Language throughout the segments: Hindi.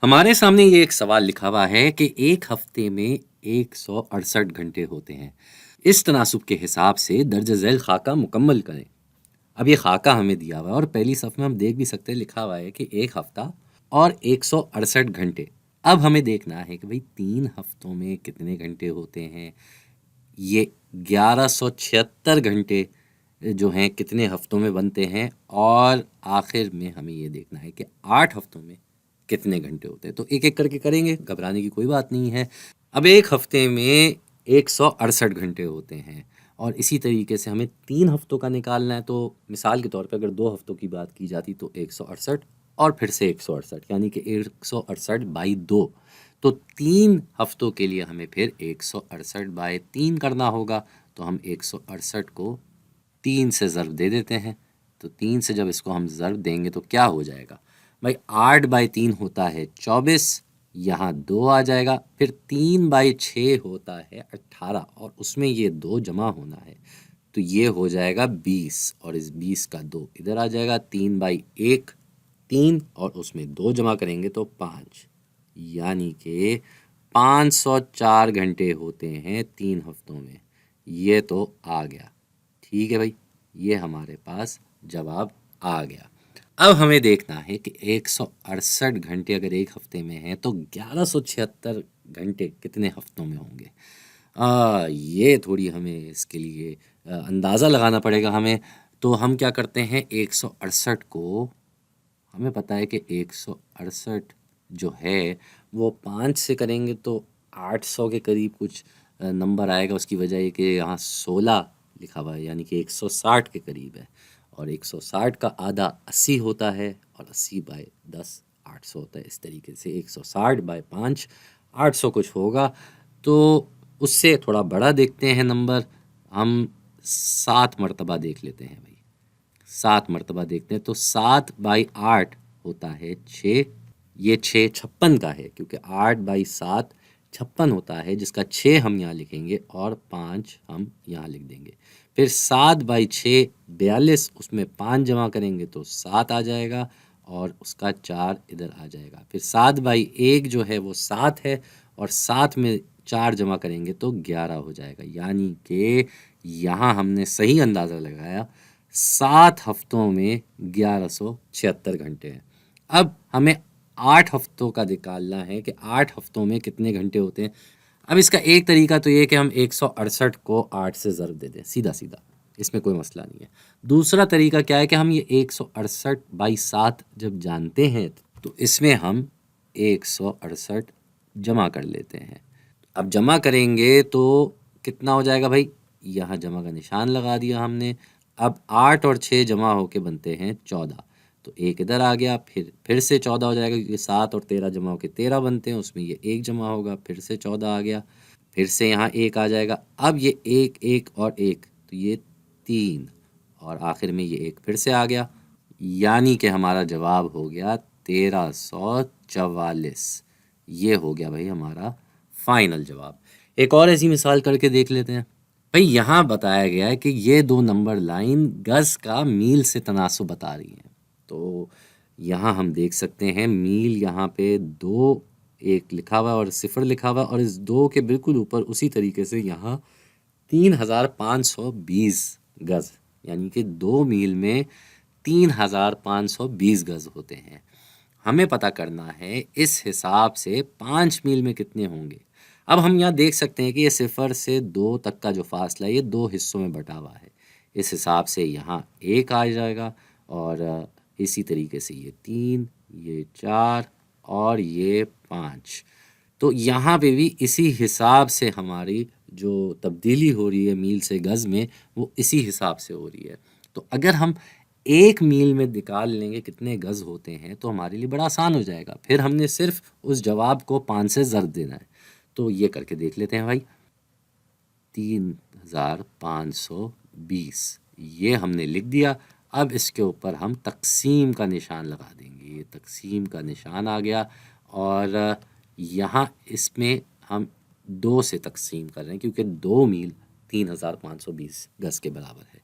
हमारे सामने ये एक सवाल लिखा हुआ है कि एक हफ्ते में 168 घंटे होते हैं। इस तनासुब के हिसाब से दर्ज झैल खाका मुकम्मल करें। अब ये खाका हमें दिया हुआ है और पहली सफ़ में हम देख भी सकते हैं, लिखा हुआ है कि एक हफ्ता और 168 घंटे। अब हमें देखना है कि भाई 3 हफ्तों में कितने घंटे होते हैं। ये 1176 घंटे जो हैं कितने हफ्तों में बनते हैं, और आखिर में हमें ये देखना है कि 8 हफ्तों में कितने घंटे होते हैं। तो एक-एक करके करेंगे, घबराने की कोई बात नहीं है। अब एक हफ्ते में 168 घंटे होते हैं और इसी तरीके से हमें 3 हफ्तों का निकालना है। तो मिसाल के तौर पे अगर 2 हफ्तों की बात की जाती तो 168 और फिर से 168, यानी कि 168 बाई 2। तो 3 हफ्तों के लिए हमें फिर 168 बाई 3 करना होगा। तो हम 168 को 3 से ज़र्ब दे देते हैं। तो 3 से जब इसको हम ज़र्ब देंगे तो क्या हो जाएगा भाई, 8 बाई 3 होता है 24, यहाँ 2 आ जाएगा। फिर 3 बाई 6 होता है 18 और उसमें ये 2 जमा होना है, तो ये हो जाएगा 20 और इस 20 का 2 इधर आ जाएगा। 3 बाई 1 3 और उसमें 2 जमा करेंगे तो 5, यानी कि 504 घंटे होते हैं 3 हफ्तों में। ये तो आ गया। ठीक है भाई, ये हमारे पास जवाब आ गया। अब हमें देखना है कि 168 घंटे अगर एक हफ्ते में हैं तो 1176 घंटे कितने हफ्तों में होंगे। ये थोड़ी हमें इसके लिए अंदाज़ा लगाना पड़ेगा हमें। तो हम क्या करते हैं, 168 को हमें पता है कि 168 जो है वो 5 से करेंगे तो 800 के करीब कुछ नंबर आएगा। उसकी वजह ये कि यहाँ 16 लिखा हुआ है, यानी कि 160 के करीब है। और 160 का आधा 80 होता है और 80 बाई 10 800 होता है। इस तरीके से 160 बाई 5 800 कुछ होगा। तो उससे थोड़ा बड़ा देखते हैं नंबर, हम 7 मरतबा देख लेते हैं भाई। 7 मरतबा देखते हैं तो 7 बाई 8 होता है 6। ये 6 56 का है, क्योंकि 8 बाई 7 56 होता है, जिसका 6 हम यहाँ लिखेंगे और 5 हम यहाँ लिख देंगे। फिर 7 बाई 6 42, उसमें 5 जमा करेंगे तो 7 आ जाएगा और उसका 4 इधर आ जाएगा। फिर 7 बाई 1 जो है वो 7 है और 7 में 4 जमा करेंगे तो 11 हो जाएगा, यानी कि यहाँ हमने सही अंदाज़ा लगाया। 7 हफ्तों में 1176 घंटे हैं। अब हमें 8 हफ्तों का निकालना है कि 8 हफ्तों में कितने घंटे होते हैं। अब इसका एक तरीका तो ये कि हम 168 को 8 से ज़र्ब दे दें, सीधा सीधा, इसमें कोई मसला नहीं है। दूसरा तरीका क्या है कि हम ये 168 बाई 7 जब जानते हैं तो इसमें हम 168 जमा कर लेते हैं। अब जमा करेंगे तो कितना हो जाएगा भाई, यहाँ जमा का निशान लगा दिया हमने। अब 8 और 6 जमा होके बनते हैं 14, तो एक इधर आ गया। फिर से 14 हो जाएगा, क्योंकि 7 और 13 जमा होके 13 बनते हैं, उसमें ये एक जमा होगा, फिर से 14 आ गया। फिर से यहाँ एक आ जाएगा। अब ये एक एक और एक, तो ये 3 और आखिर में ये एक फिर से आ गया, यानी कि हमारा जवाब हो गया 1344। ये हो गया भाई हमारा फाइनल जवाब। एक और ऐसी मिसाल करके देख लेते हैं। भाई यहाँ बताया गया है कि ये दो नंबर लाइन गज का मील से तनासुब बता रही हैं। तो यहाँ हम देख सकते हैं मील यहाँ पे 2 एक लिखा हुआ है और 0 लिखा हुआ है, और इस 2 के बिल्कुल ऊपर उसी तरीके से यहाँ 3520 गज, यानी कि 2 मील में 3520 गज होते हैं। हमें पता करना है इस हिसाब से 5 मील में कितने होंगे। अब हम यहाँ देख सकते हैं कि ये 0 से 2 तक का जो फासला है ये 2 हिस्सों में बटा हुआ है। इस हिसाब से यहाँ 1 आ जाएगा और इसी तरीके से ये 3, ये 4 और ये 5। तो यहाँ पे भी इसी हिसाब से हमारी जो तब्दीली हो रही है मील से गज़ में, वो इसी हिसाब से हो रही है। तो अगर हम 1 मील में निकाल लेंगे कितने गज़ होते हैं तो हमारे लिए बड़ा आसान हो जाएगा। फिर हमने सिर्फ उस जवाब को 5 से ज़र्ब देना है। तो ये करके देख लेते हैं भाई। 3520 ये हमने लिख दिया। अब इसके ऊपर हम तक़सीम का निशान लगा देंगे। ये तक़सीम का निशान आ गया और यहाँ इसमें हम 2 से तक़सीम कर रहे हैं, क्योंकि 2 मील 3520 गज़ के बराबर है।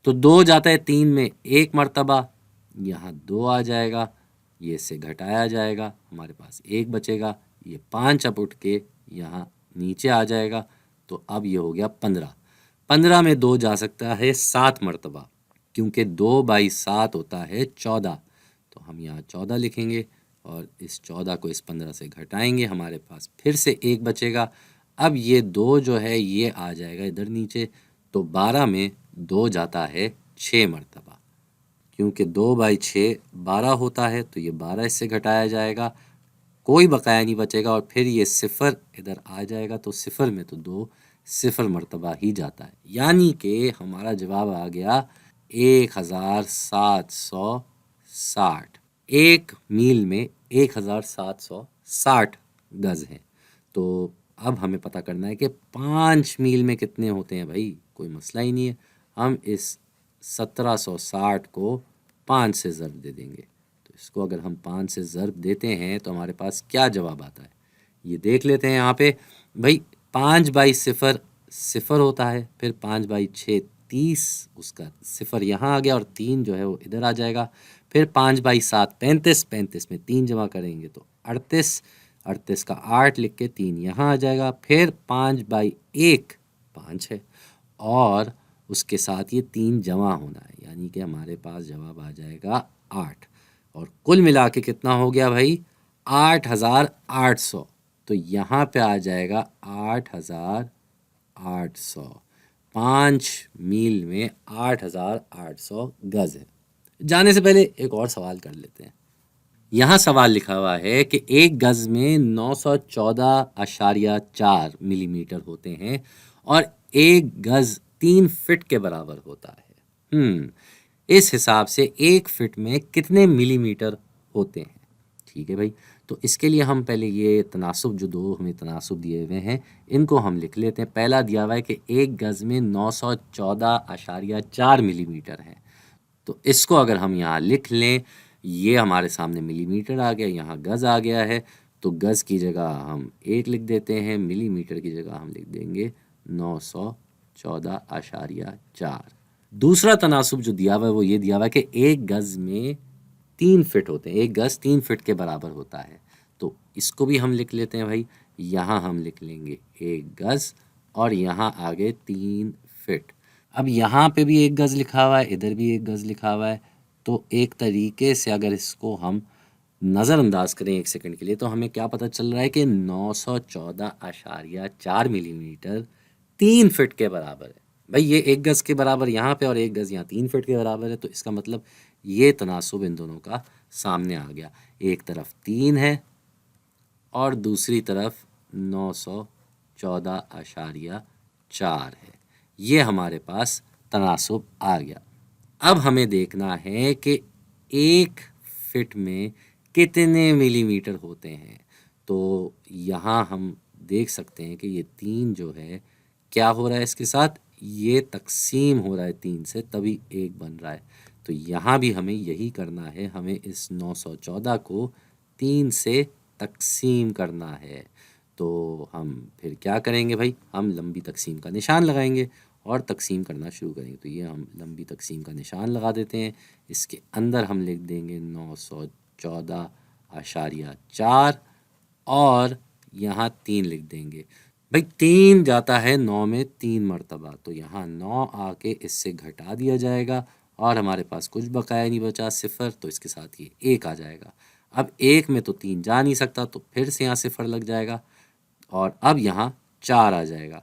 तो 2 जाता है 3 में 1 मरतबा, यहाँ 2 आ जाएगा ये इससे घटाया जाएगा, हमारे पास 1 बचेगा। ये 5 अब उठ के यहाँ नीचे आ जाएगा, तो अब ये हो गया 15। 15 में 2 जा सकता है 7 मरतबा, क्योंकि 2/7 होता है 14। तो हम यहाँ 14 लिखेंगे और इस 14 को इस 15 से घटाएंगे, हमारे पास फिर से 1 बचेगा। अब ये 2 जो है ये आ जाएगा इधर नीचे, तो 12 में 2 जाता है 6 मरतबा, क्योंकि 2/6 12 होता है, तो ये 12 इससे घटाया जाएगा, कोई बकाया नहीं बचेगा और फिर ये सिफर इधर आ जाएगा, तो सिफर में तो 2 सिफर मरतबा ही जाता है, यानी कि हमारा जवाब आ गया 1760। 1 मील में 1760 गज है। तो अब हमें पता करना है कि 5 मील में कितने होते हैं भाई, कोई मसला ही नहीं है। हम इस 1760 को 5 से ज़र्ब दे देंगे, तो इसको अगर हम 5 से ज़र्ब देते हैं तो हमारे पास क्या जवाब आता है, ये देख लेते हैं यहाँ पे भाई। 5/0 सिफर होता है, फिर 5/6 30, उसका सिफर यहाँ आ गया और 3 जो है वो इधर आ जाएगा। फिर 5/7 35, 35 में 3 जमा करेंगे तो 38, 38 का 8 लिख के 3 यहाँ आ जाएगा। फिर 5/1 5 है और उसके साथ ये 3 जमा होना है, यानी कि हमारे पास जवाब आ जाएगा 8। और कुल मिला के कितना हो गया भाई, 8800। तो यहाँ पे आ जाएगा 8800। 5 मील में 8800 गज है। जाने से पहले एक और सवाल कर लेते हैं। यहाँ सवाल लिखा हुआ है कि एक गज में 914.4 मिलीमीटर होते हैं और एक गज 3 फिट के बराबर होता है। इस हिसाब से 1 फिट में कितने मिलीमीटर होते हैं? ठीक है भाई, तो इसके लिए हम पहले ये तनासुब, जो 2 हमें तनासुब दिए हुए हैं, इनको हम लिख लेते हैं। पहला दिया हुआ है कि एक गज में 914.4 मिलीमीटर है, तो इसको अगर हम यहाँ लिख लें, ये हमारे सामने मिलीमीटर आ गया, यहाँ गज आ गया है, तो गज की जगह हम 1 लिख देते हैं, मिलीमीटर की जगह हम लिख देंगे 914.4। दूसरा तनासुब जो दिया हुआ है वो ये दिया हुआ है कि एक गज में 3 फिट होते हैं, एक गज 3 फिट के बराबर होता है, तो इसको भी हम लिख लेते हैं भाई। यहाँ हम लिख लेंगे 1 गज और यहाँ आगे 3 फिट। अब यहाँ पे भी 1 गज लिखा हुआ है, इधर भी 1 गज लिखा हुआ है, तो एक तरीके से अगर इसको हम नज़रअंदाज करें 1 सेकंड के लिए, तो हमें क्या पता चल रहा है कि 914.4 मिलीमीटर 3 फिट के बराबर है। भाई ये 1 गज के बराबर यहाँ पे और 1 गज यहाँ 3 फिट के बराबर है, तो इसका मतलब ये तनासुब इन दोनों का सामने आ गया। एक तरफ 3 है और दूसरी तरफ 914.4 है, ये हमारे पास तनासुब आ गया। अब हमें देखना है कि 1 फिट में कितने मिलीमीटर होते हैं, तो यहाँ हम देख सकते हैं कि ये 3 जो है क्या हो रहा है, इसके साथ ये तकसीम हो रहा है 3 से, तभी 1 बन रहा है। तो यहाँ भी हमें यही करना है, हमें इस 914 को 3 से तकसीम करना है। तो हम फिर क्या करेंगे भाई, हम लंबी तकसीम का निशान लगाएंगे और तकसीम करना शुरू करेंगे। तो ये हम लंबी तकसीम का निशान लगा देते हैं, इसके अंदर हम लिख देंगे 914.4 और यहाँ 3 लिख देंगे। भाई 3 जाता है 9 में 3 मरतबा, तो यहाँ 9 आके इससे घटा दिया जाएगा और हमारे पास कुछ बकाया नहीं बचा, सिफर, तो इसके साथ ये 1 आ जाएगा। अब 1 में तो 3 जा नहीं सकता, तो फिर से यहाँ सिफर लग जाएगा और अब यहाँ 4 आ जाएगा।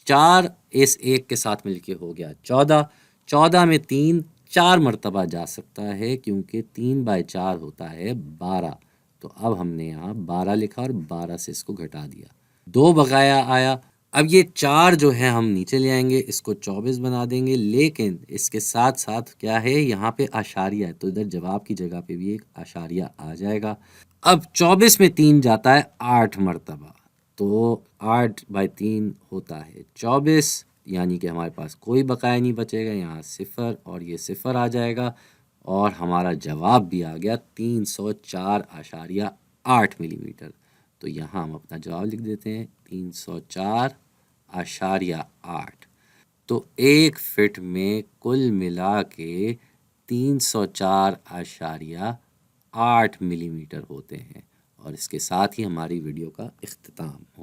4 इस 1 के साथ मिलके हो गया 14। 14 में 3 4 मरतबा जा सकता है, क्योंकि 3/4 होता है 12। तो अब हमने यहाँ 12 लिखा और 12 से इसको घटा दिया, 2 बकाया आया। अब ये 4 जो है हम नीचे ले आएंगे, इसको 24 बना देंगे, लेकिन इसके साथ साथ क्या है, यहाँ पे आशारिया है, तो इधर जवाब की जगह पे भी एक आशारिया आ जाएगा। अब 24 में 3 जाता है 8 मरतबा, तो 8/3 होता है 24, यानी कि हमारे पास कोई बकाया नहीं बचेगा, यहाँ सिफर और ये सिफर आ जाएगा और हमारा जवाब भी आ गया 304.8 मिलीमीटर। तो यहाँ हम अपना जवाब लिख देते हैं 304.8। तो 1 फिट में कुल मिला के 304.8 8 मिलीमीटर होते हैं। और इसके साथ ही हमारी वीडियो का इख्तिताम हो